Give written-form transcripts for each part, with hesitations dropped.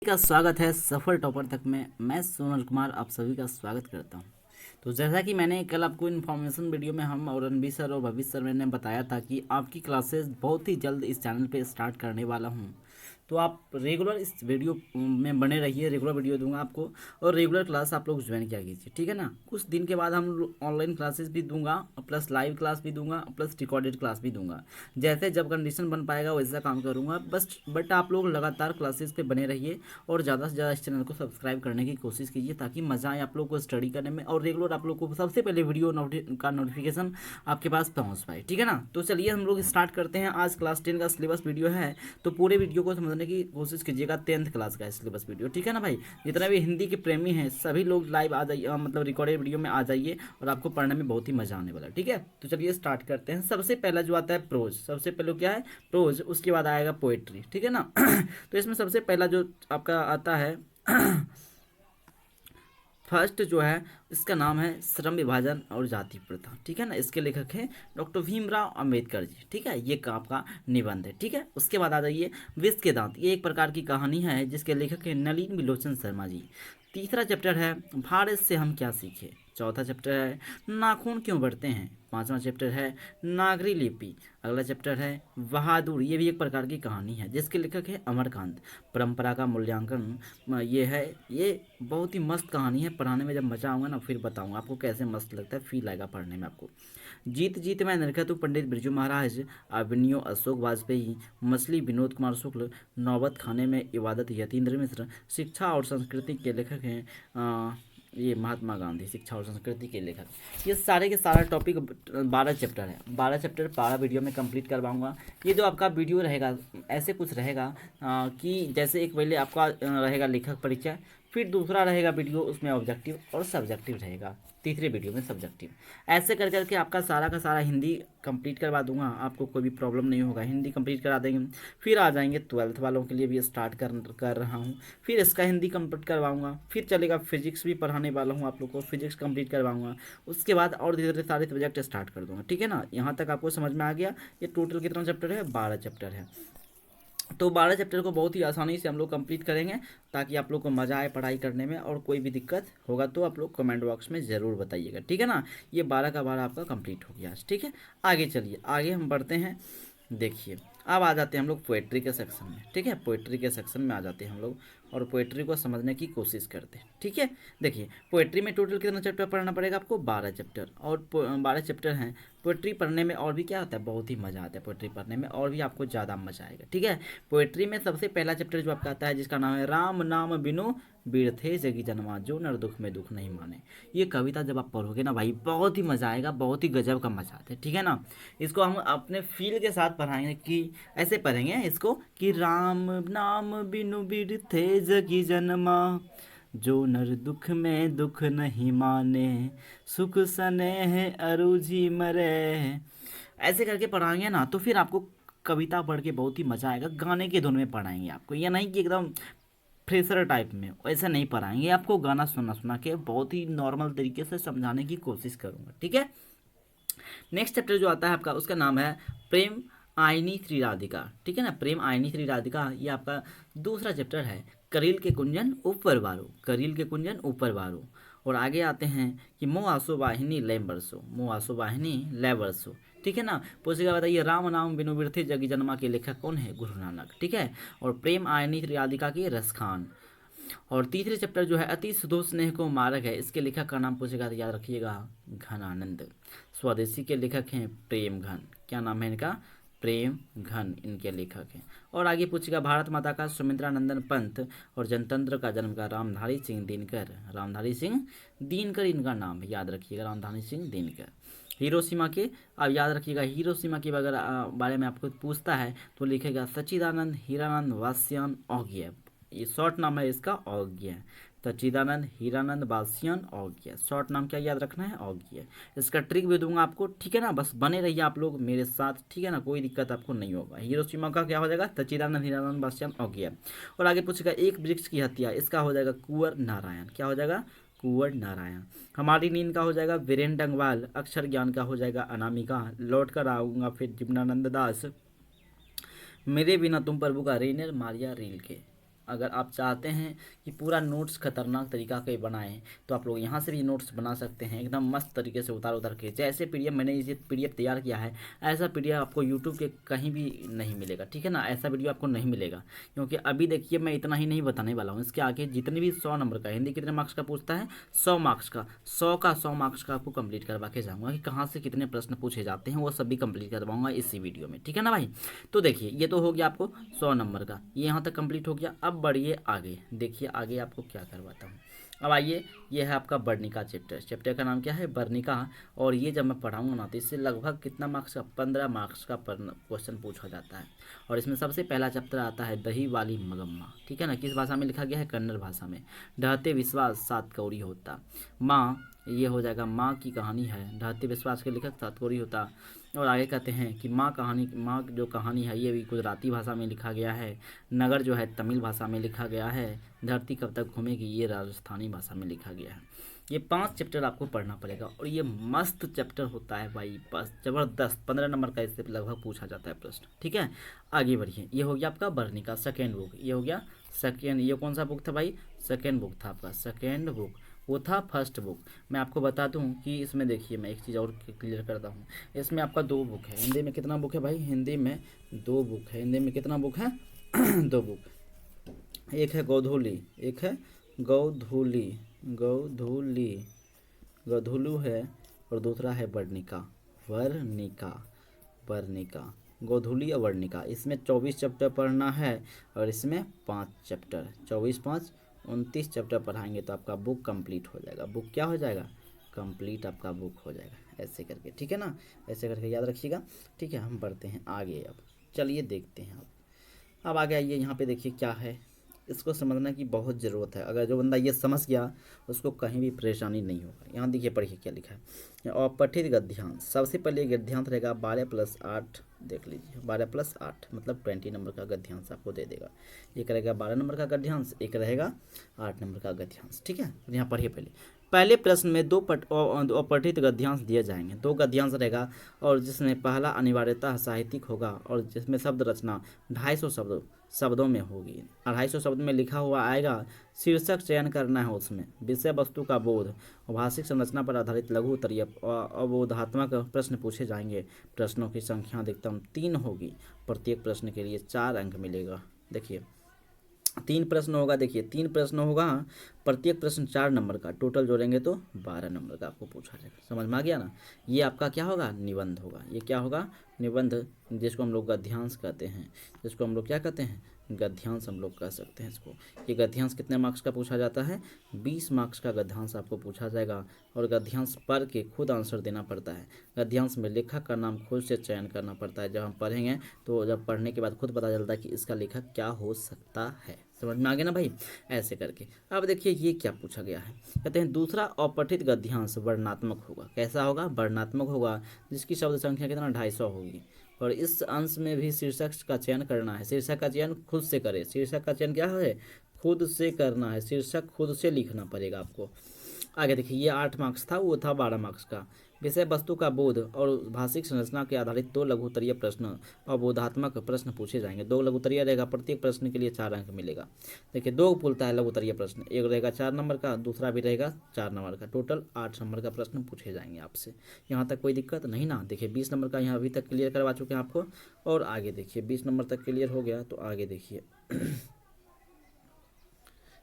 का स्वागत है सफल टॉपर तक में। मैं सोनल कुमार आप सभी का स्वागत करता हूं। तो जैसा कि मैंने कल आपको इन्फॉर्मेशन वीडियो में हम और रणबीर सर और भविष्य सर मैंने बताया था कि आपकी क्लासेस बहुत ही जल्द इस चैनल पे स्टार्ट करने वाला हूं। तो आप रेगुलर इस वीडियो में बने रहिए, रेगुलर वीडियो दूंगा आपको और रेगुलर क्लास आप लोग ज्वाइन किया कीजिए, ठीक है ना। कुछ दिन के बाद हम ऑनलाइन क्लासेस भी दूंगा, प्लस लाइव क्लास भी दूंगा, प्लस रिकॉर्डेड क्लास भी दूंगा। जैसे जब कंडीशन बन पाएगा वैसा काम करूंगा बस। बट आप लोग लगातार क्लासेस पे बने रहिए और ज़्यादा से ज़्यादा इस चैनल को सब्सक्राइब करने की कोशिश कीजिए ताकि मज़ा आए आप लोग को स्टडी करने में और रेगुलर आप लोग को सबसे पहले वीडियो का नोटिफिकेशन आपके पास पहुंच पाए, ठीक है ना। तो चलिए हम लोग स्टार्ट करते हैं। आज क्लास 10 का सिलेबस वीडियो है, तो पूरे वीडियो को समझने की कोशिश कीजिएगा। 10th क्लास का सिलेबस वीडियो, ठीक है ना भाई। जितने भी हिंदी के प्रेमी हैं सभी लोग लाइव आ जाइए, मतलब रिकॉर्डेड वीडियो में आ जाइए और आपको पढ़ने में बहुत ही मज़ा आने वाला है, ठीक है। तो चलिए स्टार्ट करते हैं। सबसे पहला जो आता है प्रोज, सबसे पहले क्या है प्रोज, उसके बाद आएगा पोएट्री, ठीक है ना। तो इसमें सबसे पहला जो आपका आता है फर्स्ट जो है इसका नाम है श्रम विभाजन और जाति प्रथा, ठीक है ना। इसके लेखक हैं डॉक्टर भीमराव अंबेडकर जी, ठीक है। ये आपका निबंध है, ठीक है। उसके बाद आ जाइए विष के दांत, ये एक प्रकार की कहानी है जिसके लेखक हैं नलिन विलोचन शर्मा जी। तीसरा चैप्टर है भारत से हम क्या सीखे। चौथा चैप्टर है नाखून क्यों बढ़ते हैं। पांचवा चैप्टर है नागरी लिपि। अगला चैप्टर है बहादुर, ये भी एक प्रकार की कहानी है जिसके लेखक है अमरकांत। परंपरा का मूल्यांकन, ये है, ये बहुत ही मस्त कहानी है। पढ़ाने में जब मजा आऊँगा ना फिर बताऊँगा आपको कैसे मस्त लगता है, फील आएगा पढ़ने में आपको। जीत जीत में नरखत पंडित बिरजू महाराज, अभिनयो अशोक वाजपेयी, मछली विनोद कुमार शुक्ल, नौबत खाने में इबादत यतीन्द्र मिश्र, शिक्षा और संस्कृति के लेखक हैं ये महात्मा गांधी। शिक्षा और संस्कृति के लेखक, ये सारे के सारा टॉपिक 12 चैप्टर है। 12 चैप्टर 12 वीडियो में कंप्लीट करवाऊंगा। ये जो आपका वीडियो रहेगा ऐसे कुछ रहेगा कि जैसे एक पहले आपका रहेगा लेखक परिचय, फिर दूसरा रहेगा वीडियो उसमें ऑब्जेक्टिव और सब्जेक्टिव रहेगा, तीसरे वीडियो में सब्जेक्टिव। ऐसे कर करके आपका सारा का सारा हिंदी कंप्लीट करवा दूंगा, आपको कोई भी प्रॉब्लम नहीं होगा, हिंदी कंप्लीट करा देंगे। फिर आ जाएंगे 12th वालों के लिए भी स्टार्ट कर रहा हूँ, फिर इसका हिंदी कंप्लीट करवाऊंगा। फिर चलेगा फिजिक्स भी पढ़ाने वाला हूँ आप लोग को, फिजिक्स कंप्लीट करवाऊंगा। उसके बाद और धीरे धीरे सारे सब्जेक्ट स्टार्ट कर दूंगा, ठीक है ना। यहाँ तक आपको समझ में आ गया। ये टोटल कितना चैप्टर है, 12 चैप्टर है। तो 12 चैप्टर को बहुत ही आसानी से हम लोग कंप्लीट करेंगे ताकि आप लोग को मज़ा आए पढ़ाई करने में। और कोई भी दिक्कत होगा तो आप लोग कमेंट बॉक्स में ज़रूर बताइएगा, ठीक है ना। ये 12 का 12 आपका कंप्लीट हो गया, ठीक है। आगे चलिए, आगे हम बढ़ते हैं। देखिए अब आ जाते हैं हम लोग पोएट्री के सेक्शन में, ठीक है। पोएट्री के सेक्शन में आ जाते हैं हम लोग और पोएट्री को समझने की कोशिश करते हैं, ठीक है। देखिए पोएट्री में टोटल कितना चैप्टर पढ़ना पड़ेगा आपको, 12 चैप्टर। और 12 चैप्टर हैं। पोएट्री पढ़ने में और भी क्या होता है, बहुत ही मज़ा आता है पोएट्री पढ़ने में, और भी आपको ज़्यादा मज़ा आएगा, ठीक है। पोएट्री में सबसे पहला चैप्टर जो आपका आता है जिसका नाम है राम नाम बिनु बीड़थे जगी जन्मा, जो नर दुख में दुख नहीं माने। ये कविता जब आप पढ़ोगे ना भाई बहुत ही मज़ा आएगा, बहुत ही गजब का मज़ा आता है, ठीक है ना। इसको हम अपने फील के साथ पढ़ाएंगे कि ऐसे पढ़ेंगे इसको कि राम नाम बिनु बीड़थे जगी जन्मा, जो नर दुख में दुख नहीं माने, सुख स्नेह अरुझि मरे। ऐसे करके पढ़ाएंगे ना तो फिर आपको कविता पढ़ के बहुत ही मज़ा आएगा। गाने के धुन में पढ़ाएंगे आपको, ये नहीं कि एकदम फ्रेशर टाइप में, ऐसा नहीं पढ़ाएंगे आपको। गाना सुना सुना के बहुत ही नॉर्मल तरीके से समझाने की कोशिश करूँगा, ठीक है। नेक्स्ट चैप्टर जो आता है आपका उसका नाम है प्रेम आईनी श्री राधिका, ठीक है ना। प्रेम आईनी श्री राधिका ये आपका दूसरा चैप्टर है। करील के कुंजन ऊपर बारो, करील के कुंजन ऊपर बारो। और आगे आते हैं कि मो आसो वाहिनी लय बरसो, मो आसो वाहिनी लय बरसो, ठीक है ना। पूछेगा बताइए राम नाम बिनु बिरथे जगी जन्मा के लेखक कौन है, गुरु नानक, ठीक है। और प्रेम आयनी श्री राधिका के रसखान। और तीसरे चैप्टर जो है अति सुदो स्नेह को मार्ग है, इसके लेखक का नाम पूछेगा तो याद रखिएगा घनानंद। स्वदेशी के लेखक हैं प्रेम घन, क्या नाम है इनका, प्रेम घन इनके लेखक हैं। और आगे पूछेगा भारत माता का सुमित्रा नंदन पंत और जनतंत्र का जन्म का रामधारी सिंह दिनकर, रामधारी सिंह दिनकर इनका नाम है, याद रखिएगा रामधारी सिंह दिनकर। हिरोशिमा के, अब याद रखिएगा हिरोशिमा के अगर बारे में आपको पूछता है तो लिखेगा सच्चिदानंद हीरानंद वास्यान औग्य, ये शॉर्ट नाम है इसका औग्य। सच्चिदानंद हीरानंद वास्यान औग्य, शॉर्ट नाम क्या याद रखना है, औग्य। इसका ट्रिक भी दूंगा आपको, ठीक है ना। बस बने रहिए आप लोग मेरे साथ, ठीक है ना, कोई दिक्कत आपको नहीं होगा। हिरोशिमा का क्या हो जाएगा, सच्चिदानंद हीरानंद वास्यान औग्य। और आगे पूछेगा एक वृक्ष की हत्या, इसका हो जाएगा कुंवर नारायण, क्या हो जाएगा, कुंवर नारायण। हमारी नींद का हो जाएगा वीरेन डंगवाल। अक्षर ज्ञान का हो जाएगा अनामिका। लौट कर आऊँगा फिर जीवनानंद दास। मेरे बिना तुम प्रभु का रेनर मारिया रील के, अगर आप चाहते हैं कि पूरा नोट्स खतरनाक तरीका के बनाएं तो आप लोग यहाँ से भी नोट्स बना सकते हैं एकदम मस्त तरीके से उतार उतार के। जैसे पीडीएफ मैंने ये पीडीएफ तैयार किया है, ऐसा पीडीएफ आपको यूट्यूब के कहीं भी नहीं मिलेगा, ठीक है ना, ऐसा वीडियो आपको नहीं मिलेगा। क्योंकि अभी देखिए मैं इतना ही नहीं बताने वाला हूँ, इसके आगे जितने भी 100 नंबर का, हिंदी कितने मार्क्स का पूछता है, 100 मार्क्स का, 100 मार्क्स का आपको कंप्लीट करवा के जाऊँगा कि कहाँ से कितने प्रश्न पूछे जाते हैं, वो सभी कंप्लीट करवाऊंगा इसी वीडियो में, ठीक है ना भाई। तो देखिए ये तो हो गया आपको 100 नंबर का, ये यहाँ तक कंप्लीट हो गया। अब बढ़िए आगे, देखिए आगे आपको क्या करवाता हूँ। अब आइए, ये है आपका वर्णिका चैप्टर, चैप्टर का नाम क्या है, वर्णिका। और ये जब मैं पढ़ाऊंगा ना तो इससे लगभग कितना मार्क्स का, 15 मार्क्स का क्वेश्चन पूछा जाता है। और इसमें सबसे पहला चैप्टर आता है दही वाली मगम्मा, ठीक है ना, किस भाषा में लिखा गया है, कन्नड़ भाषा में। ढहते विश्वास सात कौड़ी होता, माँ, ये हो जाएगा माँ की कहानी है, ढहते विश्वास के लेखक सात कौड़ी होता। और आगे कहते हैं कि माँ कहानी, माँ जो कहानी है ये भी गुजराती भाषा में लिखा गया है। नगर जो है तमिल भाषा में लिखा गया है। धरती कब तक घूमेगी ये राजस्थानी भाषा में लिखा गया है। ये 5 चैप्टर आपको पढ़ना पड़ेगा और ये मस्त चैप्टर होता है भाई, बस ज़बरदस्त। 15 नंबर का इससे लगभग पूछा जाता है प्रश्न, ठीक है। आगे बढ़िए, ये हो गया आपका वर्णिका सेकेंड बुक, ये हो गया सेकेंड। ये कौन सा बुक था भाई, सेकेंड बुक था आपका, सेकेंड बुक, वो था फर्स्ट बुक। मैं आपको बता दूं कि इसमें देखिए मैं एक चीज़ और क्लियर करता हूँ, इसमें आपका 2 बुक है। हिंदी में कितना बुक है भाई, हिंदी में 2 बुक है। हिंदी में कितना बुक है 2 बुक। एक है गोधूली, एक है गौधूली, गौधूली, गौधुलू है, और दूसरा है वर्णिका, वर्णिका, वर्णिका, गोधूली और वर्णिका। इसमें 24 चैप्टर पढ़ना है और इसमें 5 चैप्टर, 24 5 29 चैप्टर पढ़ाएंगे तो आपका बुक कंप्लीट हो जाएगा। बुक क्या हो जाएगा, कंप्लीट आपका बुक हो जाएगा, ऐसे करके, ठीक है ना, ऐसे करके याद रखिएगा, ठीक है। हम बढ़ते हैं आगे, अब चलिए देखते हैं। अब आगे आइए, यहाँ पे देखिए क्या है, इसको समझने की बहुत ज़रूरत है। अगर जो बंदा ये समझ गया उसको कहीं भी परेशानी नहीं होगा। यहाँ देखिए पढ़िए क्या लिखा है, और पठित गद्यांश। सबसे पहले गद्यांश रहेगा 12+8, देख लीजिए 12+8 मतलब 20 नंबर का गद्यांश आपको दे देगा। एक रहेगा 12 नंबर का गद्यांश, एक रहेगा 8 नंबर का गद्यांश, ठीक है। यहाँ पढ़िए पहले प्रश्न में 2 अपठित गद्यांश दिए जाएंगे, 2 गद्यांश रहेगा और जिसमें पहला अनिवार्यतः साहित्यिक होगा और जिसमें शब्द रचना 250 शब्दों में होगी, 250 शब्द में लिखा हुआ आएगा। शीर्षक चयन करना है, उसमें विषय वस्तु का बोध और भाषिक संरचना पर आधारित लघु उत्तरीय अवबोधात्मक प्रश्न पूछे जाएंगे। प्रश्नों की संख्या अधिकतम 3 होगी, प्रत्येक प्रश्न के लिए 4 अंक मिलेगा। देखिए 3 प्रश्न होगा, देखिए 3 प्रश्न होगा, प्रत्येक प्रश्न 4 नंबर का, टोटल जोड़ेंगे तो 12 नंबर का आपको पूछा जाएगा। समझ में आ गया ना। ये आपका क्या होगा, निबंध होगा। ये क्या होगा, निबंध, जिसको हम लोग गद्यांश कहते हैं, जिसको हम लोग क्या कहते हैं, गद्यांश हम लोग कह सकते हैं इसको। ये गद्यांश कितने मार्क्स का पूछा जाता है, 20 मार्क्स का गद्यांश आपको पूछा जाएगा। और गद्यांश पढ़ के खुद आंसर देना पड़ता है। गद्यांश में लेखक का नाम खुद से चयन करना पड़ता है। जब हम पढ़ेंगे तो जब पढ़ने के बाद खुद पता चलता है कि इसका लेखक क्या हो सकता है। समझ में आ गया ना भाई, ऐसे करके। अब देखिए ये क्या पूछा गया है, कहते हैं दूसरा अपठित गद्यांश वर्णनात्मक होगा। कैसा होगा, वर्णनात्मक होगा, जिसकी शब्द संख्या कितना 250 होगी। और इस अंश में भी शीर्षक का चयन करना है। शीर्षक का चयन खुद से करें, शीर्षक का चयन क्या है, खुद से करना है, शीर्षक खुद से लिखना पड़ेगा आपको। आगे देखिए ये 8 मार्क्स था, वो था 12 मार्क्स का। विषय वस्तु का बोध और भाषिक संरचना के आधारित 2 लघु उत्तरीय प्रश्न और बोधात्मक प्रश्न पूछे जाएंगे। 2 लघु उत्तरीय रहेगा, प्रत्येक प्रश्न के लिए 4 अंक मिलेगा। देखिए 2 पुलता है लघु उत्तरीय प्रश्न, एक रहेगा 4 नंबर का, दूसरा भी रहेगा 4 नंबर का, टोटल 8 नंबर का प्रश्न पूछे जाएंगे आपसे। यहाँ तक कोई दिक्कत नहीं ना। देखिए 20 नंबर का यहाँ अभी तक क्लियर करवा चुके हैं आपको। और आगे देखिए 20 नंबर तक क्लियर हो गया तो आगे देखिए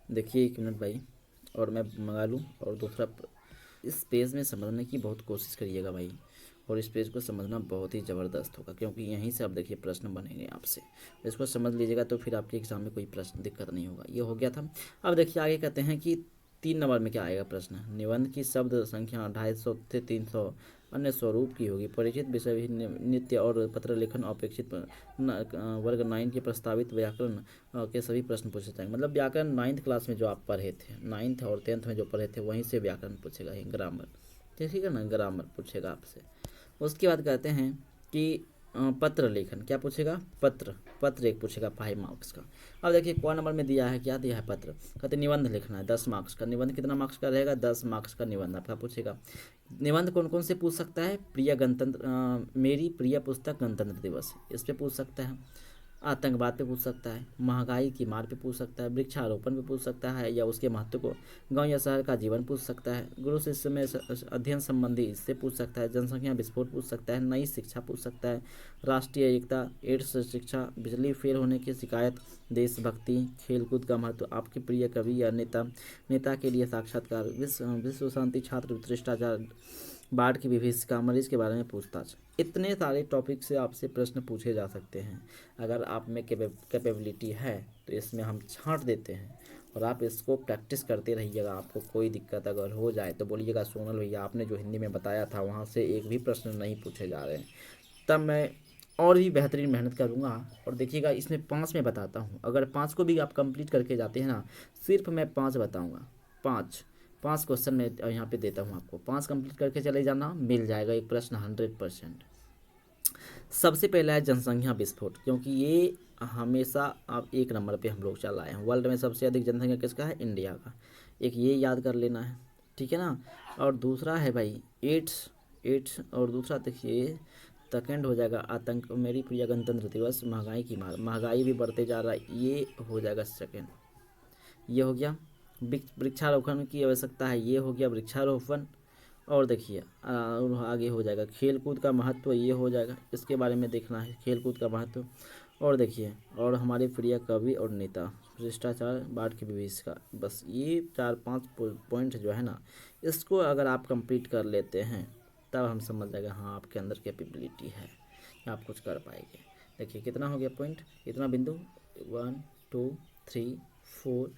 देखिए 1 मिनट भाई, और मैं मंगा लूँ। और दूसरा, इस पेज में समझने की बहुत कोशिश करिएगा भाई, और इस पेज को समझना बहुत ही ज़बरदस्त होगा, क्योंकि यहीं से आप देखिए प्रश्न बनेंगे आपसे। इसको समझ लीजिएगा तो फिर आपके एग्जाम में कोई प्रश्न दिक्कत नहीं होगा। ये हो गया था। अब देखिए आगे कहते हैं कि 3 नंबर में क्या आएगा प्रश्न, निबंध की शब्द संख्या 250 से 300 अन्य स्वरूप की होगी। परिचित विषय भी नित्य और पत्र लेखन अपेक्षित वर्ग 9 के प्रस्तावित व्याकरण के सभी प्रश्न पूछे जाएंगे। मतलब व्याकरण 9th क्लास में जो आप पढ़े थे, 9th और 10th में जो पढ़े थे वहीं से व्याकरण पूछेगा, ही ग्रामर, ठीक है ना, ग्रामर पूछेगा आपसे। उसके बाद कहते हैं कि पत्र लेखन, क्या पूछेगा, पत्र एक पूछेगा 5 मार्क्स का। अब देखिए कौन नंबर में दिया है, क्या दिया है, पत्र। कहते निबंध लिखना है 10 मार्क्स का। निबंध कितना मार्क्स का रहेगा, 10 मार्क्स का निबंध आपका पूछेगा। निबंध कौन कौन से पूछ सकता है, प्रिय गणतंत्र, मेरी प्रिय पुस्तक गणतंत्र दिवस, इस पर पूछ सकता है। आतंकवाद पे पूछ सकता है, महंगाई की मार पे पूछ सकता है, वृक्षारोपण पे पूछ सकता है, या उसके महत्व को, गांव या शहर का जीवन पूछ सकता है, गुरु शिष्य में अध्ययन संबंधी इससे पूछ सकता है, जनसंख्या विस्फोट पूछ सकता है, नई शिक्षा पूछ सकता है, राष्ट्रीय एकता, एड्स शिक्षा, बिजली फेल होने की शिकायत, देशभक्ति, खेलकूद का महत्व, आपके प्रिय कवि या नेता के लिए साक्षात्कार, विश्व शांति, छात्र भ्रष्टाचार, बाढ़ की विभीषिका, मरीज के बारे में पूछताछ। इतने सारे टॉपिक से आपसे प्रश्न पूछे जा सकते हैं। अगर आप में कैपेबिलिटी है तो इसमें हम छांट देते हैं और आप इसको प्रैक्टिस करते रहिएगा। आपको कोई दिक्कत अगर हो जाए तो बोलिएगा सोनल भैया आपने जो हिंदी में बताया था वहाँ से एक भी प्रश्न नहीं पूछे जा रहे हैं, तब मैं और भी बेहतरीन मेहनत करूँगा। और देखिएगा इसमें 5 में बताता हूँ, अगर 5 को भी आप कंप्लीट करके जाते हैं ना, सिर्फ मैं 5 बताऊँगा, 5 क्वेश्चन मैं यहाँ पे देता हूँ आपको, 5 कंप्लीट करके चले जाना, मिल जाएगा एक प्रश्न 100%। सबसे पहला है जनसंख्या विस्फोट, क्योंकि ये हमेशा आप 1 नंबर पे हम लोग चल आए हैं। वर्ल्ड में सबसे अधिक जनसंख्या किसका है? इंडिया का। एक ये याद कर लेना है, ठीक है ना। और दूसरा है भाई एड्स और दूसरा देखिए सेकंड हो जाएगा आतंक, मेरी प्रिय गणतंत्र दिवस, महंगाई की मार, महंगाई भी बढ़ते जा रहा है, ये हो जाएगा सेकंड। ये हो गया वृक्षारोपण की आवश्यकता है, ये हो गया वृक्षारोपण। और देखिए और आगे हो जाएगा खेल कूद का महत्व, ये हो जाएगा, इसके बारे में देखना है खेल कूद का महत्व। और देखिए और हमारे प्रिय कवि और नेता, भ्रष्टाचार, बाढ़ की विभीषिका, बस ये 4-5 पॉइंट जो है ना, इसको अगर आप कंप्लीट कर लेते हैं तब हम समझ जाएगा हाँ आपके अंदर कैपेबिलिटी है, आप कुछ कर पाएंगे। देखिए कितना हो गया पॉइंट, कितना बिंदु, 1 2 3 4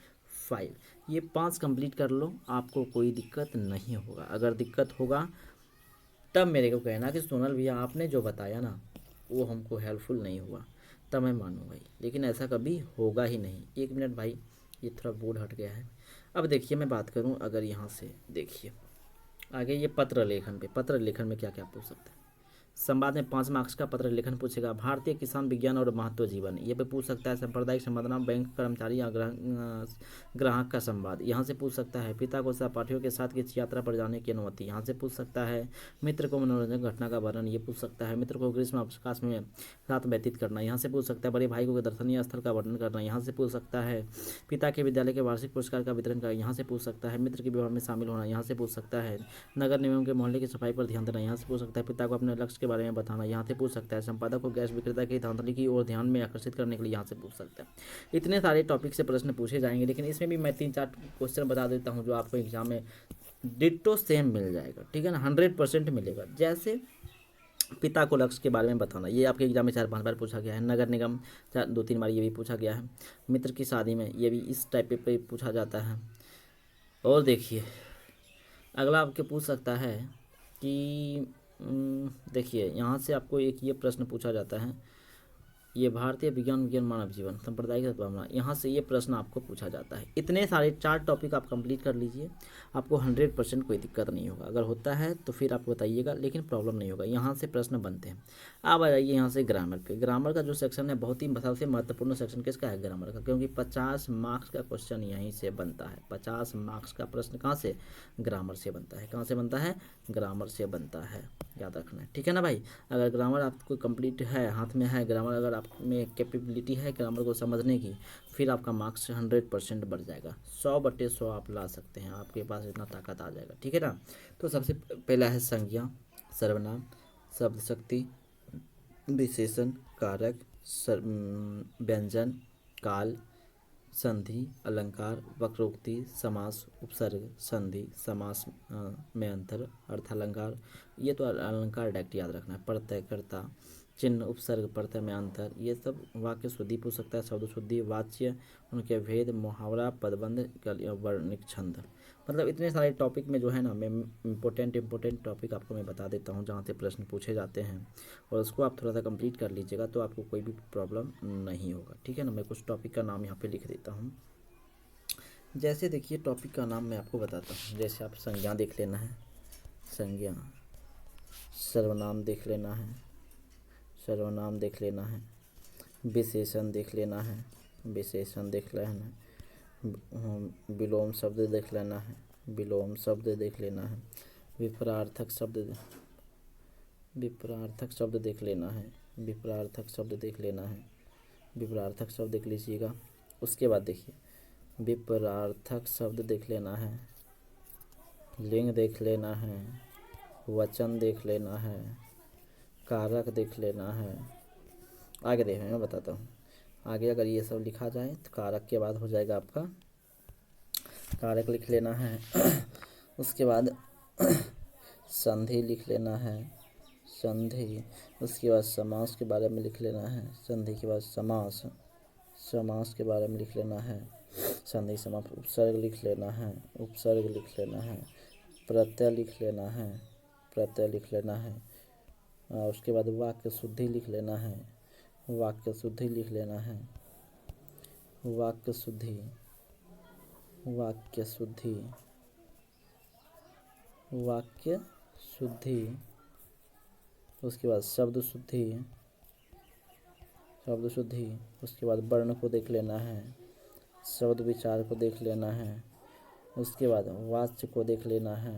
5, ये 5 कंप्लीट कर लो, आपको कोई दिक्कत नहीं होगा। अगर दिक्कत होगा तब मेरे को कहना कि सोनल भैया आपने जो बताया ना वो हमको हेल्पफुल नहीं हुआ, तब मैं मानूंगा ही, लेकिन ऐसा कभी होगा ही नहीं। 1 मिनट भाई, ये थोड़ा बोर्ड हट गया है। अब देखिए मैं बात करूं, अगर यहाँ से देखिए आगे ये पत्र लेखन पे, पत्र लेखन में क्या क्या पूछ सकते हैं। संवाद में 5 मार्क्स का पत्र लेखन पूछेगा। भारतीय किसान विज्ञान और महत्व जीवन, ये पे पूछ सकता है। सांप्रदायिक संबंधना, बैंक कर्मचारी या ग्राहक का संवाद, यहाँ से पूछ सकता है। पिता को सहपाठियों के साथ किसी यात्रा पर जाने की अनुमति, यहाँ से पूछ सकता है। मित्र को मनोरंजक घटना का वर्णन, ये पूछ सकता है। मित्र को ग्रीष्म अवकाश में रात व्यतीत करना, यहाँ से पूछ सकता है। बड़े भाई को दर्शनीय स्थल का वर्णन करना, यहाँ से पूछ सकता है। पिता के विद्यालय के वार्षिक पुरस्कार का वितरण करना, यहाँ से पूछ सकता है। मित्र के विवाह में शामिल होना, यहाँ से पूछ सकता है। नगर निगम के मोहल्ले की सफाई पर ध्यान देना, यहाँ से पूछ सकता है। पिता को अपने लक्ष्य के बारे में बताना, यहाँ से पूछ सकता है। संपादक को गैस विक्रेता की धांधली की ओर ध्यान में आकर्षित करने के लिए, यहाँ से पूछ सकता है। इतने सारे टॉपिक से प्रश्न पूछे जाएंगे, लेकिन इसमें भी मैं 3-4 क्वेश्चन बता देता हूँ जो आपको एग्जाम में डिट्टो सेम मिल जाएगा, ठीक है ना, 100% मिलेगा। जैसे पिता को लक्ष्य के बारे में बताना, ये आपके एग्जाम में 4-5 बार पूछा गया है। नगर निगम 2-3 बार ये भी पूछा गया है। मित्र की शादी में ये भी इस टाइप पे पूछा जाता है। और देखिए अगला आपके पूछ सकता है कि देखिए यहाँ से आपको एक ये प्रश्न पूछा जाता है, ये भारतीय विज्ञान मानव जीवन, सांप्रदायिक सद्भावना, यहाँ से ये प्रश्न आपको पूछा जाता है। इतने सारे 4 टॉपिक आप कंप्लीट कर लीजिए, आपको 100% कोई दिक्कत नहीं होगा। अगर होता है तो फिर आप बताइएगा, लेकिन प्रॉब्लम नहीं होगा, यहाँ से प्रश्न बनते हैं। अब आ जाइए यहाँ से ग्रामर पे। ग्रामर का जो सेक्शन है बहुत ही सबसे महत्वपूर्ण सेक्शन किसका है? ग्रामर का, क्योंकि 50 मार्क्स का क्वेश्चन यहीं से बनता है। 50 मार्क्स का प्रश्न कहाँ से? ग्रामर से बनता है। कहाँ से बनता है? ग्रामर से बनता है, याद रखना है, ठीक है ना भाई। अगर ग्रामर आपको कंप्लीट है, हाथ में है ग्रामर, अगर आप में कैपेबिलिटी है ग्रामर को समझने की, फिर आपका मार्क्स 100% बढ़ जाएगा। 100/100 आप ला सकते हैं, आपके पास इतना ताकत आ जाएगा, ठीक है ना। तो सबसे पहला है संज्ञा, सर्वनाम, शब्द शक्ति, विशेषण, कारक, व्यंजन, काल, संधि, अलंकार, वक्रोक्ति, समास, उपसर्ग, संधि, समास में अंतर, अर्थालंकार, ये तो अलंकार डायरेक्ट याद रखना है। प्रत्यय, कर्ता, चिन्ह, उपसर्ग, प्रत्यय में अंतर, ये सब वाक्य शुद्धि पूछ सकता है। शब्द शुद्धि, वाच्य, उनके भेद, मुहावरा, पदबंध, वर्णिक छंद, मतलब इतने सारे टॉपिक में जो है ना, मैं इम्पोर्टेंट टॉपिक आपको मैं बता देता हूँ जहाँ से प्रश्न पूछे जाते हैं, और उसको आप थोड़ा सा कंप्लीट कर लीजिएगा तो आपको कोई भी प्रॉब्लम नहीं होगा, ठीक है ना। मैं कुछ टॉपिक का नाम यहाँ पे लिख देता हूँ। जैसे देखिए टॉपिक का नाम मैं आपको बताता हूँ, जैसे आप संज्ञा देख लेना है, संज्ञा, सर्वनाम देख लेना है, सर्वनाम देख लेना है, विशेषण देख लेना है, विशेषण देख लेना है, विलोम शब्द देख लेना है, विलोम शब्द देख लेना है, विपरार्थक शब्द देख लेना है, विपरार्थक शब्द देख लेना है, विपरार्थक शब्द देख लीजिएगा। उसके बाद देखिए विपरार्थक शब्द देख लेना है, लिंग देख लेना है, वचन देख लेना है, कारक देख लेना है। आगे देखिए मैं बताता हूँ। आगे अगर ये सब लिखा जाए तो कारक के बाद हो जाएगा आपका, कारक लिख लेना है। उसके बाद संधि लिख लेना है, संधि। उसके बाद समास के बारे में लिख लेना है, संधि के बाद समास, समास के बारे में लिख लेना है, संधि समास। उपसर्ग लिख लेना है, उपसर्ग लिख लेना है, प्रत्यय लिख लेना है, प्रत्यय लिख लेना है। उसके बाद वाक्य शुद्धि लिख लेना है, वाक्य शुद्धि लिख लेना है, वाक्य शुद्धि, वाक्य शुद्धि, वाक्य शुद्धि। उसके बाद शब्द शुद्धि, शब्द शुद्धि। उसके बाद वर्ण को देख लेना है, शब्द विचार को देख लेना है। उसके बाद वाच्य को देख लेना है,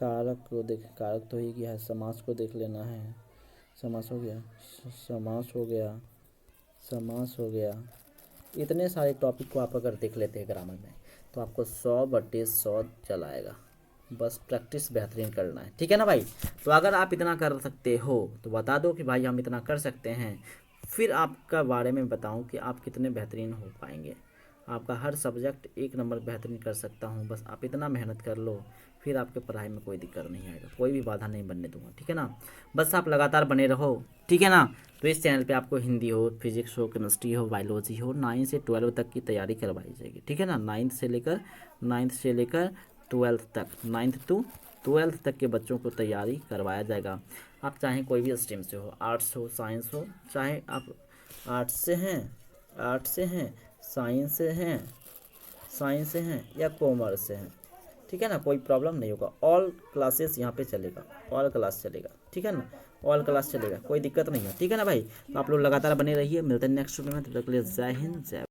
कारक को देख, कारक तो ही गया है। समास को देख लेना है, समास हो गया, समास हो गया, समास हो गया। इतने सारे टॉपिक को आप अगर देख लेते हैं ग्रामर में तो आपको 100/100 चलाएगा। बस प्रैक्टिस बेहतरीन करना है, ठीक है ना भाई। तो अगर आप इतना कर सकते हो तो बता दो कि भाई हम इतना कर सकते हैं, फिर आपका बारे में बताऊं कि आप कितने बेहतरीन हो पाएंगे। आपका हर सब्जेक्ट 1 नंबर बेहतरीन कर सकता हूं, बस आप इतना मेहनत कर लो, फिर आपके पढ़ाई में कोई दिक्कत नहीं आएगा, कोई भी बाधा नहीं बनने दूंगा, ठीक है ना। बस आप लगातार बने रहो, ठीक है ना। तो इस चैनल पे आपको हिंदी हो, फिजिक्स हो, केमिस्ट्री हो, बायोलॉजी हो, 9 से 12 तक की तैयारी करवाई जाएगी, ठीक है ना। 9th से लेकर 12th तक, 9th to 12th तक के बच्चों को तैयारी करवाया जाएगा। आप चाहे कोई भी स्ट्रीम से हो, आर्ट्स हो, साइंस हो, चाहे आप आर्ट्स से हैं, आर्ट्स से हैं, साइंस से हैं, साइंस से हैं या कॉमर्स से हैं, ठीक है ना, कोई प्रॉब्लम नहीं होगा। ऑल क्लासेस यहाँ पे चलेगा, ऑल क्लास चलेगा, ठीक है ना, ऑल क्लास चलेगा, कोई दिक्कत नहीं है, ठीक है ना भाई। तो आप लोग लगातार बने रहिए, मिलते हैं नेक्स्ट वीडियो में। तब तक के लिए जय हिंद, जय